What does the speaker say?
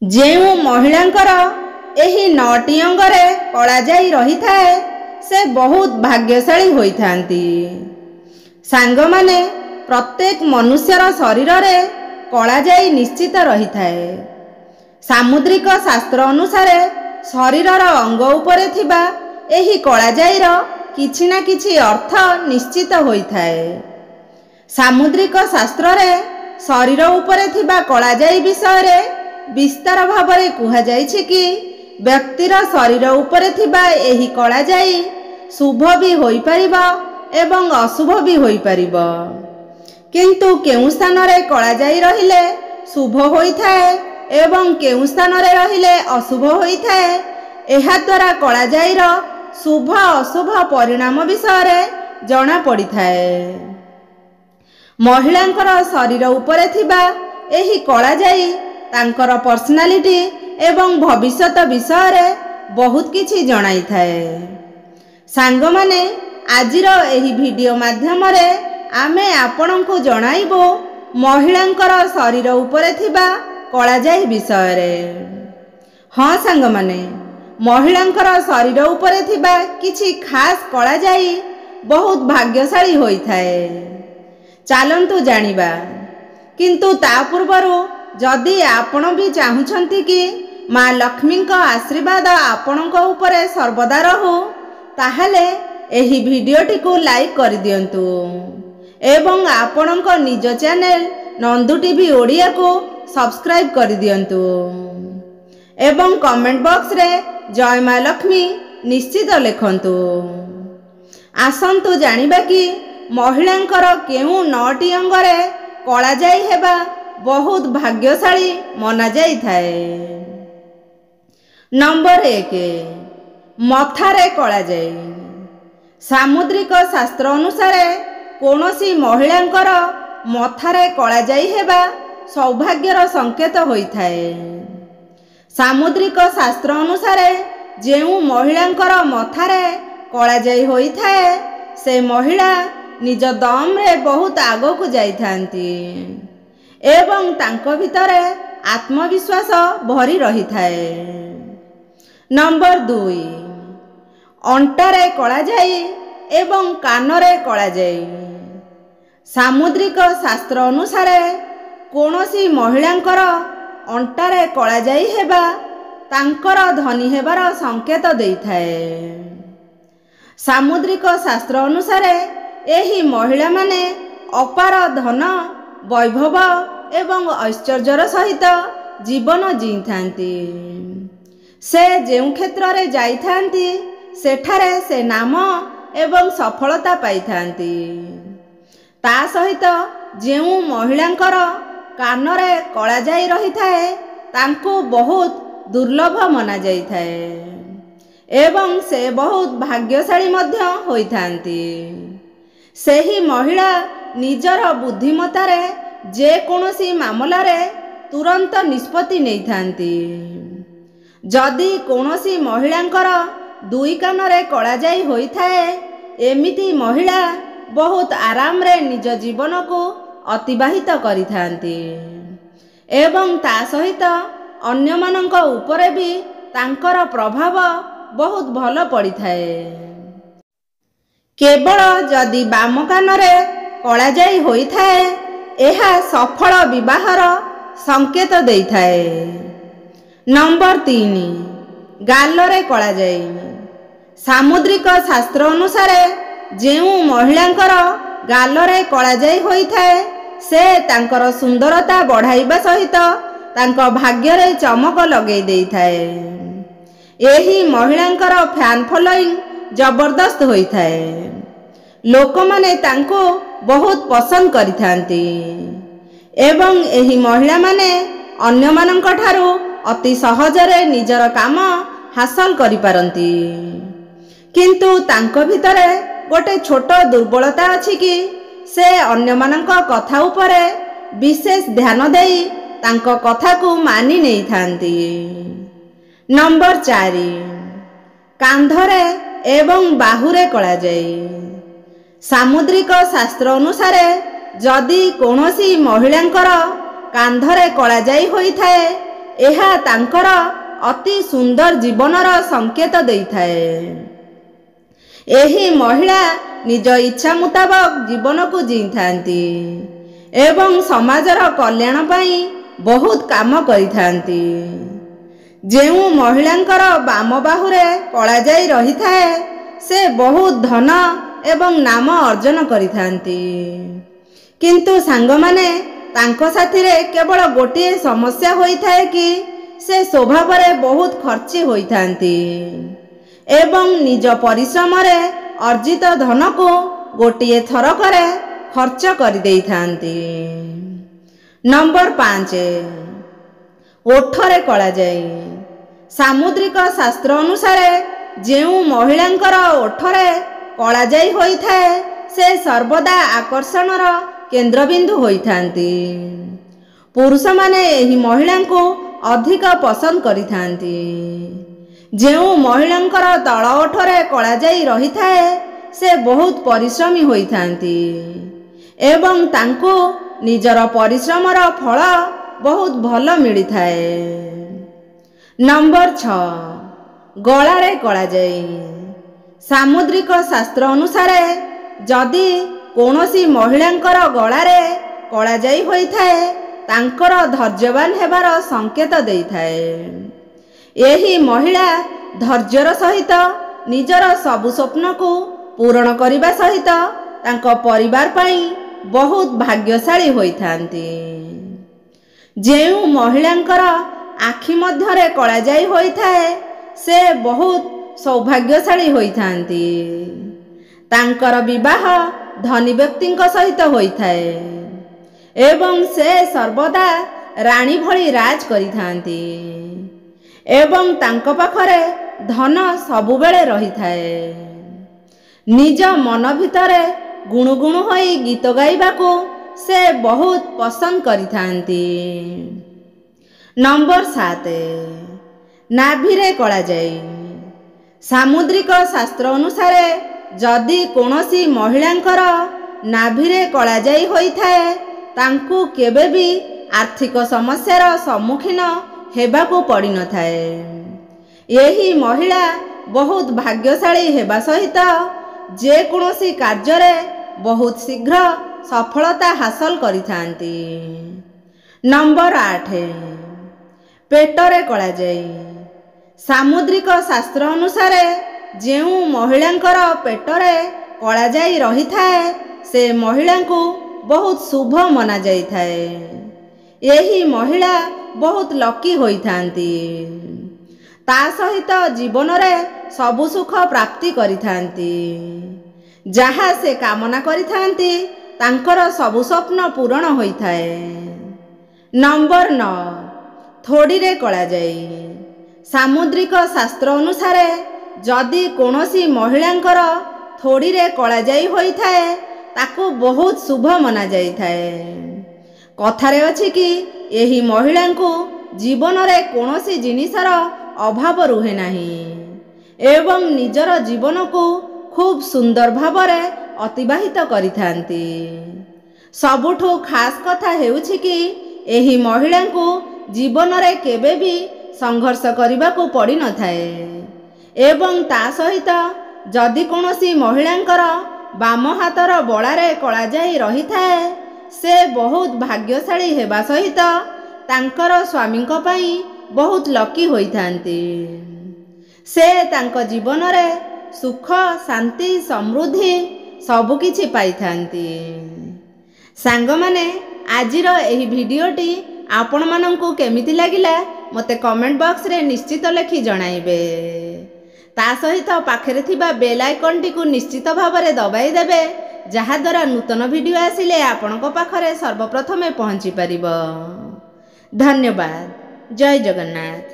ଯେଉଁ ମହିଳାଙ୍କର ଏହି 9ଟି ଅଙ୍ଗରେ କଳାଜାଇ ରହିଥାଏ ସେ ବହୁତ ଭାଗ୍ୟଶାଳୀ ହୋଇଥାନ୍ତି। ସାଙ୍ଗମାନେ, ପ୍ରତ୍ୟେକ ମନୁଷ୍ୟର ଶରୀରରେ କଳାଜାଇ ନିଶ୍ଚିତ ରହିଥାଏ। ସାମୁଦ୍ରିକ ଶାସ୍ତ୍ର ଅନୁସାରେ ଶରୀରର ଅଙ୍ଗ ଉପରେ ଥିବା ଏହି କଳାଜାଇର କିଛି ନା କିଛି ଅର୍ଥ ନିଶ୍ଚିତ ହୋଇଥାଏ। ସାମୁଦ୍ରିକ ଶାସ୍ତ୍ରରେ ଶରୀର ଉପରେ ଥିବା କଳାଜାଇ ବିଷୟରେ ବିସ୍ତାର ଭାବରେ କୁହାଯାଇଛି କି ବ୍ୟକ୍ତିର ଶରୀର ଉପରେ ଥିବା ଏହି କଳାଜାଇ ଶୁଭ ବି ହୋଇପାରିବ ଏବଂ ଅଶୁଭ ବି ହୋଇପାରିବ। କିନ୍ତୁ କେଉଁ ସ୍ଥାନରେ କଳାଜାଇ ରହିଲେ ଶୁଭ ହୋଇଥାଏ ଏବଂ କେଉଁ ସ୍ଥାନରେ ରହିଲେ ଅଶୁଭ ହୋଇଥାଏ, ଏହାଦ୍ୱାରା କଳାଜାଇର ଶୁଭ ଅଶୁଭ ପରିଣାମ ବିଷୟରେ ଜଣାପଡ଼ିଥାଏ। ମହିଳାଙ୍କର ଶରୀର ଉପରେ ଥିବା ଏହି କଳାଜାଇ ତାଙ୍କର ପର୍ସନାଲିଟି ଏବଂ ଭବିଷ୍ୟତ ବିଷୟରେ ବହୁତ କିଛି ଜଣାଇଥାଏ। ସାଙ୍ଗମାନେ, ଆଜିର ଏହି ଭିଡ଼ିଓ ମାଧ୍ୟମରେ ଆମେ ଆପଣଙ୍କୁ ଜଣାଇବୁ ମହିଳାଙ୍କର ଶରୀର ଉପରେ ଥିବା କଳାଜାଇ ବିଷୟରେ। ହଁ ସାଙ୍ଗମାନେ, ମହିଳାଙ୍କର ଶରୀର ଉପରେ ଥିବା କିଛି ଖାସ୍ କଳାଜାଇ ବହୁତ ଭାଗ୍ୟଶାଳୀ ହୋଇଥାଏ। ଚାଲନ୍ତୁ ଜାଣିବା। କିନ୍ତୁ ତା ପୂର୍ବରୁ ଯଦି ଆପଣ ବି ଚାହୁଁଛନ୍ତି କି ମା ଲକ୍ଷ୍ମୀଙ୍କ ଆଶୀର୍ବାଦ ଆପଣଙ୍କ ଉପରେ ସର୍ବଦା ରହୁ, ତାହେଲେ ଏହି ଭିଡ଼ିଓଟିକୁ ଲାଇକ୍ କରିଦିଅନ୍ତୁ ଏବଂ ଆପଣଙ୍କ ନିଜ ଚ୍ୟାନେଲ ନନ୍ଦୁ ଟିଭି ଓଡ଼ିଆକୁ ସବସ୍କ୍ରାଇବ୍ କରିଦିଅନ୍ତୁ ଏବଂ କମେଣ୍ଟ ବକ୍ସରେ ଜୟ ମା ଲକ୍ଷ୍ମୀ ନିଶ୍ଚିତ ଲେଖନ୍ତୁ। ଆସନ୍ତୁ ଜାଣିବା କି ମହିଳାଙ୍କର କେଉଁ 9ଟି ଅଙ୍ଗରେ କଳାଜାଇ ହେବା ବହୁତ ଭାଗ୍ୟଶାଳୀ ମନାଯାଇଥାଏ। ନମ୍ବର 1, ମଥାରେ କଳାଜାଇ। ସାମୁଦ୍ରିକ ଶାସ୍ତ୍ର ଅନୁସାରେ କୌଣସି ମହିଳାଙ୍କର ମଥାରେ କଳାଜାଇ ହେବା ସୌଭାଗ୍ୟର ସଂକେତ ହୋଇଥାଏ। ସାମୁଦ୍ରିକ ଶାସ୍ତ୍ର ଅନୁସାରେ ଯେଉଁ ମହିଳାଙ୍କର ମଥାରେ କଳାଜାଇ ହୋଇଥାଏ ସେ ମହିଳା ନିଜ ଦମରେ ବହୁତ ଆଗକୁ ଯାଇଥାନ୍ତି ଏବଂ ତାଙ୍କ ଭିତରେ ଆତ୍ମବିଶ୍ୱାସ ଭରି ରହିଥାଏ। ନମ୍ବର 2, ଅଣ୍ଟାରେ କଳାଜାଇ ଏବଂ କାନରେ କଳାଜାଇ। ସାମୁଦ୍ରିକ ଶାସ୍ତ୍ର ଅନୁସାରେ କୌଣସି ମହିଳାଙ୍କର ଅଣ୍ଟାରେ କଳାଜାଇ ହେବା ତାଙ୍କର ଧନୀ ହେବାର ସଂକେତ ଦେଇଥାଏ। ସାମୁଦ୍ରିକ ଶାସ୍ତ୍ର ଅନୁସାରେ ଏହି ମହିଳାମାନେ ଅପାର ଧନ, ବୈଭବ ଏବଂ ଐଶ୍ୱର୍ଯ୍ୟର ସହିତ ଜୀବନ ଜିଇଥାନ୍ତି। ସେ ଯେଉଁ କ୍ଷେତ୍ରରେ ଯାଇଥାନ୍ତି ସେଠାରେ ସେ ନାମ ଏବଂ ସଫଳତା ପାଇଥାନ୍ତି। ତା ସହିତ ଯେଉଁ ମହିଳାଙ୍କର କାନରେ କଳାଜାଇ ରହିଥାଏ ତାଙ୍କୁ ବହୁତ ଦୁର୍ଲଭ ମନାଯାଇଥାଏ ଏବଂ ସେ ବହୁତ ଭାଗ୍ୟଶାଳୀ ମଧ୍ୟ ହୋଇଥାନ୍ତି। ସେହି ମହିଳା ନିଜର ବୁଦ୍ଧିମତ୍ତାରେ ଯେକୌଣସି ମାମଲାରେ ତୁରନ୍ତ ନିଷ୍ପତ୍ତି ନେଇଥାନ୍ତି। ଯଦି କୌଣସି ମହିଳାଙ୍କର 2 କାନରେ କଳାଜାଇ ହୋଇଥାଏ, ଏମିତି ମହିଳା ବହୁତ ଆରାମରେ ନିଜ ଜୀବନକୁ ଅତିବାହିତ କରିଥାନ୍ତି ଏବଂ ତା ସହିତ ଅନ୍ୟମାନଙ୍କ ଉପରେ ବି ତାଙ୍କର ପ୍ରଭାବ ବହୁତ ଭଲ ପଡ଼ିଥାଏ। କେବଳ ଯଦି ବାମ କାନରେ କଳାଜାଇ ହୋଇଥାଏ, ଏହା ସଫଳ ବିବାହର ସଂକେତ ଦେଇଥାଏ। ନମ୍ବର 3, ଗାଲରେ କଳାଜାଇ। ସାମୁଦ୍ରିକ ଶାସ୍ତ୍ର ଅନୁସାରେ ଯେଉଁ ମହିଳାଙ୍କର ଗାଲରେ କଳାଜାଇ ହୋଇଥାଏ ସେ ତାଙ୍କର ସୁନ୍ଦରତା ବଢ଼ାଇବା ସହିତ ତାଙ୍କ ଭାଗ୍ୟରେ ଚମକ ଲଗାଇ ଦେଇଥାଏ। ଏହି ମହିଳାଙ୍କର ଫ୍ୟାନ୍ ଫଲୋଇଂ ଜବରଦସ୍ତ ହୋଇଥାଏ। ଲୋକମାନେ ତାଙ୍କୁ ବହୁତ ପସନ୍ଦ କରିଥାନ୍ତି ଏବଂ ଏହି ମହିଳାମାନେ ଅନ୍ୟମାନଙ୍କ ଠାରୁ ଅତି ସହଜରେ ନିଜର କାମ ହାସଲ କରିପାରନ୍ତି। କିନ୍ତୁ ତାଙ୍କ ଭିତରେ ଗୋଟେ ଛୋଟ ଦୁର୍ବଳତା ଅଛି କି ସେ ଅନ୍ୟମାନଙ୍କ କଥା ଉପରେ ବିଶେଷ ଧ୍ୟାନ ଦେଇ ତାଙ୍କ କଥାକୁ ମାନି ନେଇଥାନ୍ତି। ନମ୍ବର 4, କାନ୍ଧରେ ଏବଂ ବାହୁରେ କଳାଜାଇ। ସାମୁଦ୍ରିକ ଶାସ୍ତ୍ର ଅନୁସାରେ ଯଦି କୌଣସି ମହିଳାଙ୍କର କାନ୍ଧରେ କଳାଜାଇ ହୋଇଥାଏ ଏହା ତାଙ୍କର ଅତି ସୁନ୍ଦର ଜୀବନର ସଂକେତ ଦେଇଥାଏ। ଏହି ମହିଳା ନିଜ ଇଚ୍ଛା ମୁତାବକ ଜୀବନକୁ ଜିଇଥାନ୍ତି ଏବଂ ସମାଜର କଲ୍ୟାଣ ପାଇଁ ବହୁତ କାମ କରିଥାନ୍ତି। ଯେଉଁ ମହିଳାଙ୍କର ବାମ ବାହୁରେ କଳାଜାଇ ରହିଥାଏ ସେ ବହୁତ ଧନ ଏବଂ ନାମ ଅର୍ଜନ କରିଥାନ୍ତି। କିନ୍ତୁ ସାଙ୍ଗମାନେ, ତାଙ୍କ ସାଥିରେ କେବଳ ଗୋଟିଏ ସମସ୍ୟା ହୋଇଥାଏ କି ସେ ସ୍ୱଭାବରେ ବହୁତ ଖର୍ଚ୍ଚୀ ହୋଇଥାନ୍ତି ଏବଂ ନିଜ ପରିଶ୍ରମରେ ଅର୍ଜିତ ଧନକୁ ଗୋଟିଏ ଥରକରେ ଖର୍ଚ୍ଚ କରିଦେଇଥାନ୍ତି। ନମ୍ବର 5, ଓଠରେ କଳାଜାଇ। ସାମୁଦ୍ରିକ ଶାସ୍ତ୍ର ଅନୁସାରେ ଯେଉଁ ମହିଳାଙ୍କର ଓଠରେ କଳାଜାଇ ହୋଇଥାଏ ସେ ସର୍ବଦା ଆକର୍ଷଣର କେନ୍ଦ୍ରବିନ୍ଦୁ ହୋଇଥାନ୍ତି। ପୁରୁଷମାନେ ଏହି ମହିଳାଙ୍କୁ ଅଧିକ ପସନ୍ଦ କରିଥାନ୍ତି। ଯେଉଁ ମହିଳାଙ୍କର ତଳ ଓଠରେ କଳାଜାଇ ରହିଥାଏ ସେ ବହୁତ ପରିଶ୍ରମୀ ହୋଇଥାନ୍ତି ଏବଂ ତାଙ୍କୁ ନିଜର ପରିଶ୍ରମର ଫଳ ବହୁତ ଭଲ ମିଳିଥାଏ। ନମ୍ବର 6, ଗଳାରେ କଳାଜାଇ। ସାମୁଦ୍ରିକ ଶାସ୍ତ୍ର ଅନୁସାରେ ଯଦି କୌଣସି ମହିଳାଙ୍କର ଗଳାରେ କଳାଜାଇ ହୋଇଥାଏ ତାଙ୍କର ଧୈର୍ଯ୍ୟବାନ ହେବାର ସଂକେତ ଦେଇଥାଏ। ଏହି ମହିଳା ଧୈର୍ଯ୍ୟର ସହିତ ନିଜର ସବୁ ସ୍ୱପ୍ନକୁ ପୂରଣ କରିବା ସହିତ ତାଙ୍କ ପରିବାର ପାଇଁ ବହୁତ ଭାଗ୍ୟଶାଳୀ ହୋଇଥାନ୍ତି। ଯେଉଁ ମହିଳାଙ୍କର ଆଖି ମଧ୍ୟରେ କଳାଜାଇ ହୋଇଥାଏ ସେ ବହୁତ ସୌଭାଗ୍ୟଶାଳୀ ହୋଇଥାନ୍ତି। ତାଙ୍କର ବିବାହ ଧନୀ ବ୍ୟକ୍ତିଙ୍କ ସହିତ ହୋଇଥାଏ ଏବଂ ସେ ସର୍ବଦା ରାଣୀ ଭଳି ରାଜ କରିଥାନ୍ତି ଏବଂ ତାଙ୍କ ପାଖରେ ଧନ ସବୁବେଳେ ରହିଥାଏ। ନିଜ ମନ ଭିତରେ ଗୁଣୁଗୁଣୁ ହୋଇ ଗୀତ ଗାଇବାକୁ ସେ ବହୁତ ପସନ୍ଦ କରିଥାନ୍ତି। ନମ୍ବର 7, ନାଭିରେ କଳାଜାଇ। ସାମୁଦ୍ରିକ ଶାସ୍ତ୍ର ଅନୁସାରେ ଯଦି କୌଣସି ମହିଳାଙ୍କର ନାଭିରେ କଳାଜାଇ ହୋଇଥାଏ ତାଙ୍କୁ କେବେ ବି ଆର୍ଥିକ ସମସ୍ୟାର ସମ୍ମୁଖୀନ ହେବାକୁ ପଡ଼ିନଥାଏ। ଏହି ମହିଳା ବହୁତ ଭାଗ୍ୟଶାଳୀ ହେବା ସହିତ ଯେକୌଣସି କାର୍ଯ୍ୟରେ ବହୁତ ଶୀଘ୍ର ସଫଳତା ହାସଲ କରିଥାନ୍ତି। ନମ୍ବର 8, ପେଟରେ କଳାଜାଇ। ସାମୁଦ୍ରିକ ଶାସ୍ତ୍ର ଅନୁସାରେ ଯେଉଁ ମହିଳାଙ୍କର ପେଟରେ କଳାଜାଇ ରହିଥାଏ ସେ ମହିଳାଙ୍କୁ ବହୁତ ଶୁଭ ମନାଯାଇଥାଏ। ଏହି ମହିଳା ବହୁତ ଲକି ହୋଇଥାନ୍ତି। ତା ସହିତ ଜୀବନରେ ସବୁ ସୁଖ ପ୍ରାପ୍ତି କରିଥାନ୍ତି। ଯାହା ସେ କାମନା କରିଥାନ୍ତି ତାଙ୍କର ସବୁ ସ୍ୱପ୍ନ ପୂରଣ ହୋଇଥାଏ। ନମ୍ବର 9, ଥୋଡ଼ିରେ କଳାଜାଇ। ସାମୁଦ୍ରିକ ଶାସ୍ତ୍ର ଅନୁସାରେ ଯଦି କୌଣସି ମହିଳାଙ୍କର ଥୋଡ଼ିରେ କଳାଜାଇ ହୋଇଥାଏ ତାକୁ ବହୁତ ଶୁଭ ମନାଯାଇଥାଏ। କଥାରେ ଅଛି କି ଏହି ମହିଳାଙ୍କୁ ଜୀବନରେ କୌଣସି ଜିନିଷର ଅଭାବ ରୁହେ ନାହିଁ ଏବଂ ନିଜର ଜୀବନକୁ ଖୁବ୍ ସୁନ୍ଦର ଭାବରେ ଅତିବାହିତ କରିଥାନ୍ତି। ସବୁଠୁ ଖାସ୍ କଥା ହେଉଛି କି ଏହି ମହିଳାଙ୍କୁ ଜୀବନରେ କେବେ ବି ସଂଘର୍ଷ କରିବାକୁ ପଡ଼ିନଥାଏ ଏବଂ ତା ସହିତ ଯଦି କୌଣସି ମହିଳାଙ୍କର ବାମ ହାତର ବଳାରେ କଳାଜାଇ ରହିଥାଏ ସେ ବହୁତ ଭାଗ୍ୟଶାଳୀ ହେବା ସହିତ ତାଙ୍କର ସ୍ୱାମୀଙ୍କ ପାଇଁ ବହୁତ ଲକି ହୋଇଥାନ୍ତି। ସେ ତାଙ୍କ ଜୀବନରେ ସୁଖ, ଶାନ୍ତି, ସମୃଦ୍ଧି ସବୁକିଛି ପାଇଥାନ୍ତି। ସାଙ୍ଗମାନେ, ଆଜିର ଏହି ଭିଡ଼ିଓଟି ଆପଣମାନଙ୍କୁ କେମିତି ଲାଗିଲା ମୋତେ କମେଣ୍ଟ ବକ୍ସରେ ନିଶ୍ଚିତ ଲେଖି ଜଣାଇବେ। ତା ସହିତ ପାଖରେ ଥିବା ବେଲ୍ ଆଇକନ୍ଟିକୁ ନିଶ୍ଚିତ ଭାବରେ ଦବାଇ ଦେବେ ଯାହାଦ୍ୱାରା ନୂତନ ଭିଡ଼ିଓ ଆସିଲେ ଆପଣଙ୍କ ପାଖରେ ସର୍ବପ୍ରଥମେ ପହଞ୍ଚି ପାରିବ। ଧନ୍ୟବାଦ। ଜୟ ଜଗନ୍ନାଥ।